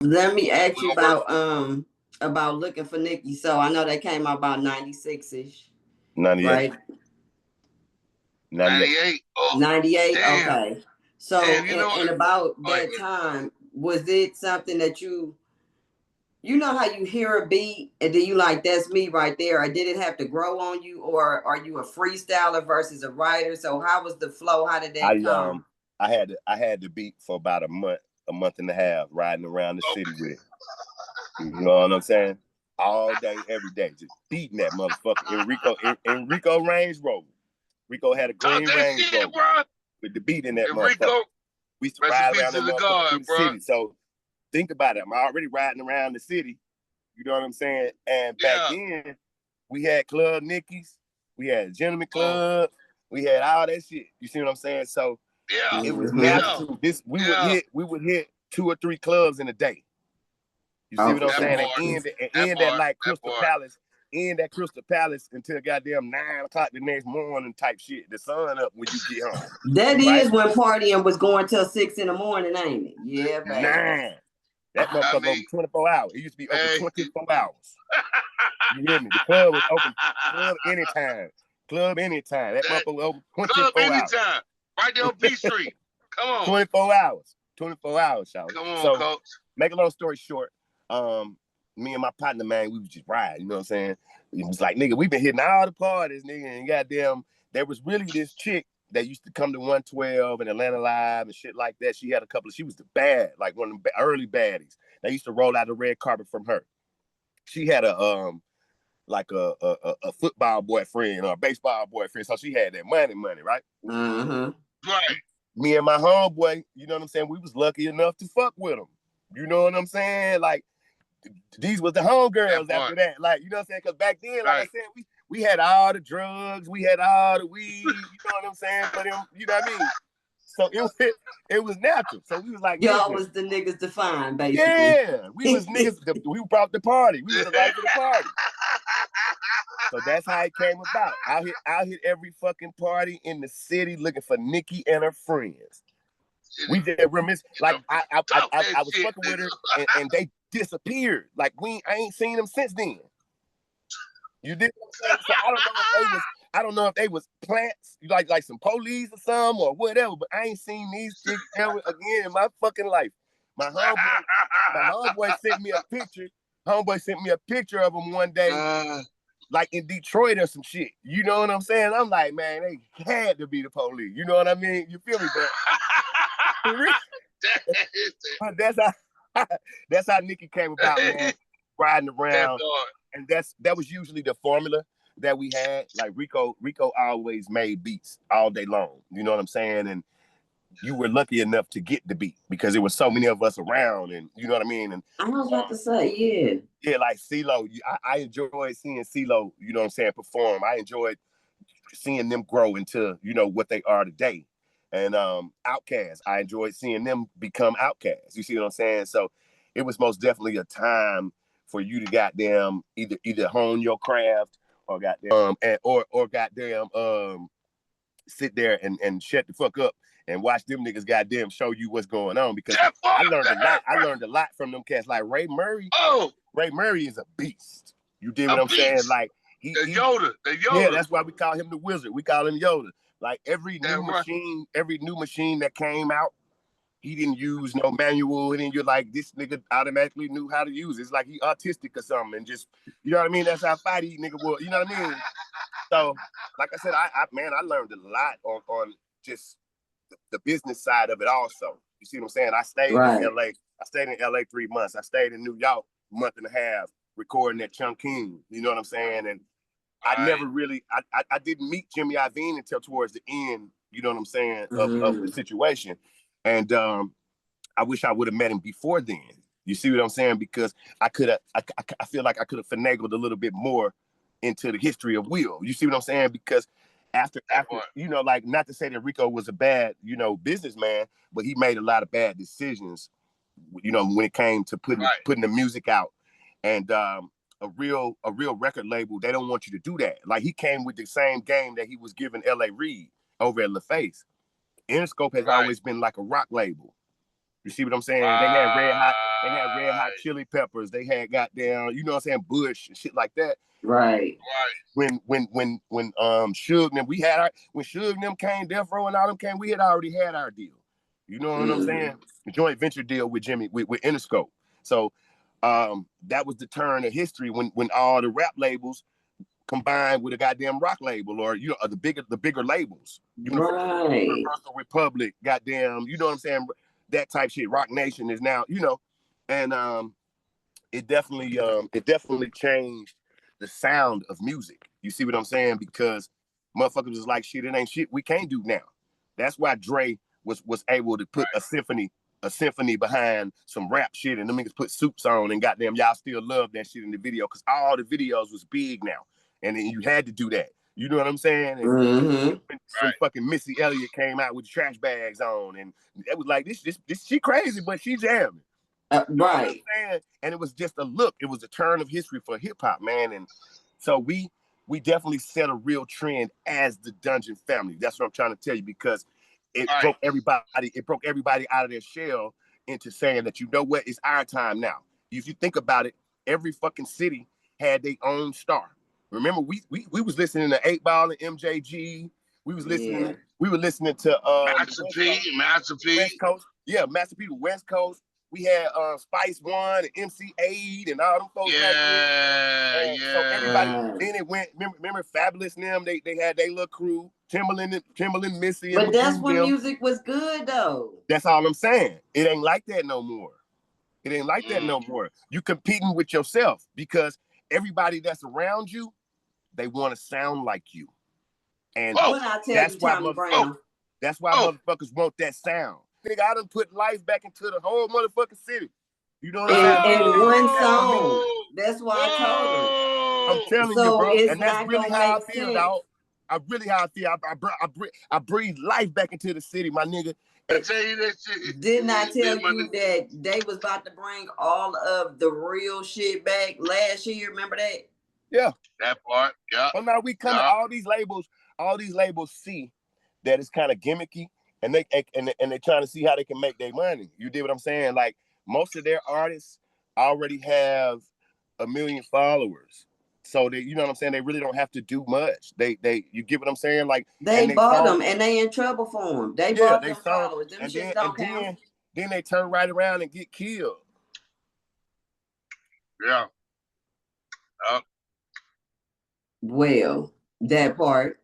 Let me ask you about Looking for Nikki. So I know that came out about 96-ish, 98. right? 98. 98. Oh, 98. damn. Okay. So Damn, you know and what? about Oh, that time, was it something that you know how you hear a beat and then you like, that's me right there, or did it have to grow on you, or are you a freestyler versus a writer? So how was the flow? How did that come? I had the beat for about a month and a half, riding around the city with it. You know what I'm saying? All day, every day, just beating that motherfucker. Enrico Range Rover. Rico had a green Range Rover with the beat in that motherfucker. We used to ride around that motherfucker through the city. So think about it. I'm already riding around the city. You know what I'm saying? And back then, we had Club Nikki's, we had Gentleman Club, we had all that shit. You see what I'm saying? So it was natural. We would hit 2 or 3 clubs in a day. You see what I'm saying? And end at like Crystal Palace. End at Crystal Palace until goddamn 9 o'clock the next morning type shit. The sun up when you get home. That is when partying was going till 6 in the morning, ain't it? Yeah, baby. 9. That motherfucker open 24 hours. It used to be open 24 hours. You hear me? The club was open. Club anytime. Club anytime. That motherfucker open 24 hours. Club anytime. Right there on P Street. Come on. 24 hours. 24 hours, y'all. Come on, coach. Make a long story short, me and my partner, man, we was just ride. You know what I'm saying? It was like, nigga, we been hitting all the parties, nigga, and goddamn, there was really this chick that used to come to 112 and Atlanta Live and shit like that. She had a couple of, she was the bad, like one of the early baddies. They used to roll out the red carpet from her. She had a football boyfriend or a baseball boyfriend, so she had that money, right? Mm-hmm. Right. Me and my homeboy, you know what I'm saying? We was lucky enough to fuck with them. You know what I'm saying? Like, these was the homegirls after that. Like, you know what I'm saying? Because back then, like I said, we had all the drugs, we had all the weed, you know what I'm saying? For them, you know what I mean? So it was natural. So we was like, y'all was the niggas to find, basically. Yeah, we was niggas. We brought the party. We was the life of the party. So that's how it came about. Out hit every fucking party in the city looking for Nikki and her friends. We did remiss. Like I was fucking with her, and they disappeared. Like I ain't seen them since then. You did. So I don't know if they was plants, like some police or something or whatever. But I ain't seen these chicks ever again in my fucking life. My homeboy sent me a picture. Homeboy sent me a picture of him one day, like in Detroit or some shit. You know what I'm saying? I'm like, man, they had to be the police. You know what I mean? You feel me, but that's how Nikki came about, man. Riding around, and that was usually the formula that we had. Like Rico always made beats all day long. You know what I'm saying? And you were lucky enough to get the beat because there were so many of us around, and you know what I mean. And I was about to say, like CeeLo, I enjoyed seeing CeeLo, you know what I'm saying, perform. I enjoyed seeing them grow into, you know, what they are today. And Outkast, I enjoyed seeing them become Outcasts. You see what I'm saying? So it was most definitely a time for you to goddamn either hone your craft or goddamn or goddamn sit there and shut the fuck up and watch them niggas goddamn show you what's going on, because I learned a lot. I learned a lot from them cats. Like Ray Murray. Ray Murray is a beast. You dig what I'm saying? Like the Yoda. Yeah, that's why we call him the Wizard. We call him Yoda. Like every new machine that came out, he didn't use no manual. And then you're like, this nigga automatically knew how to use it. It's like he autistic or something. And just, you know what I mean? That's how fighty nigga was. You know what I mean? So, like I said, I learned a lot on just the business side of it also. You see what I'm saying? I stayed in LA. I stayed in LA 3 months. I stayed in New York a month and a half recording at Chunking. You know what I'm saying? And I never really, I didn't meet Jimmy Iovine until towards the end, you know what I'm saying, of the situation. And I wish I would have met him before then. You see what I'm saying? Because I feel like I could have finagled a little bit more into the history of Will. You see what I'm saying? Because after you know, like, not to say that Rico was a bad, you know, businessman, but he made a lot of bad decisions, you know, when it came to putting the music out. And a real record label, they don't want you to do that. Like, he came with the same game that he was giving L.A. Reid over at LaFace. Interscope has always been like a rock label. You see what I'm saying? Right. They had red hot chili peppers. They had goddamn, you know what I'm saying, Bush and shit like that. Right. When Suge and them, when Suge and them came, Death Row and all them came, we had already had our deal. You know what I'm saying? The joint venture deal with Jimmy with Interscope. So that was the turn of history when all the rap labels combined with a goddamn rock label, or you know, the bigger labels. Universal Republic, goddamn, you know what I'm saying? That type shit. Rock Nation is now, you know, and it definitely changed the sound of music. You see what I'm saying? Because motherfuckers was like, shit, it ain't shit we can't do now. That's why Dre was able to put a symphony behind some rap shit, and them niggas put suits on, and goddamn, y'all still love that shit in the video because all the videos was big now, and then you had to do that. You know what I'm saying? And when fucking Missy Elliott came out with trash bags on, and it was like, this she crazy, but she jamming. You know what I'm saying? And it was just a look. It was a turn of history for hip hop, man. And so we definitely set a real trend as the Dungeon family. That's what I'm trying to tell you, because it broke everybody. It broke everybody out of their shell into saying that, you know what, it's our time now. If you think about it, every fucking city had their own star. Remember, we was listening to 8 Ball and MJG. We was listening. Yeah. We were listening to Master P. West Coast. Yeah, Master P. West Coast. We had Spice One and MC Aid and all them folks back then. So everybody. Then it went. Remember Fabulous and them. They had their little crew. Timberland, Missy. But that's when music was good, though. That's all I'm saying. It ain't like that no more. It ain't like that no more. You competing with yourself, because everybody that's around you, they want to sound like you. And that's why motherfuckers want that sound. Nigga, I done put life back into the whole motherfucking city. You know what I'm saying? And one song. That's why I told her. I'm telling you, bro. And that's really how I feel, dog. I breathe life back into the city, my nigga. I tell you that shit. Didn't I tell you that they was about to bring all of the real shit back last year? Remember that? Yeah. That part. Yeah. Well, now we coming. All these labels see that it's kind of gimmicky, and they trying to see how they can make their money. You did what I'm saying? Like, most of their artists already have 1 million followers. So they, you know what I'm saying? They really don't have to do much. You get what I'm saying? Like, they bought them, and they in trouble for them. They bought them followers. Them shit don't count. Then they turn right around and get killed. Yeah. Well, that part.